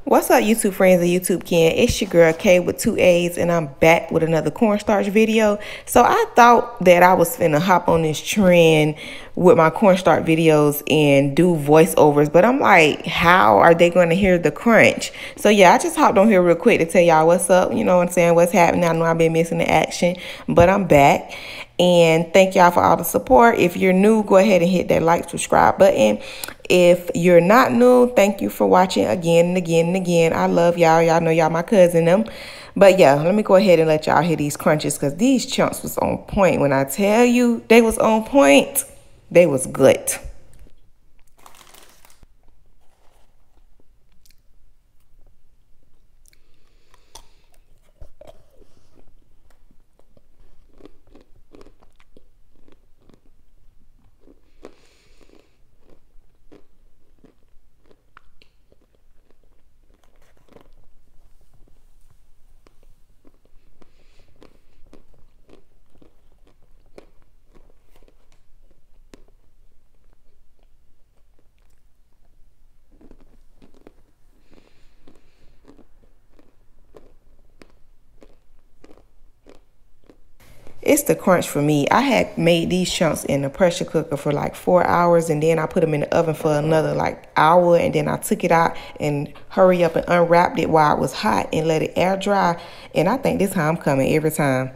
What's up, YouTube friends and YouTube kin? It's your girl Kay with 2 A's, and I'm back with another cornstarch video. So I thought that I was finna hop on this trend with my cornstarch videos and do voiceovers, but I'm like, how are they going to hear the crunch? So yeah, I just hopped on here real quick to tell y'all what's up. You know what I'm saying? What's happening? I know I've been missing the action, but I'm back. And thank y'all for all the support. If you're new, go ahead and hit that like, subscribe button. If you're not new, thank you for watching again and again and again. I love y'all. Y'all know y'all my cousin them. But yeah, let me go ahead and let y'all hear these crunches because these chunks was on point. When I tell you they was on point, they was good. It's the crunch for me. I had made these chunks in the pressure cooker for like 4 hours, and then I put them in the oven for another like hour, and then I took it out and hurry up and unwrapped it while it was hot and let it air dry. And I think this is how I'm coming every time.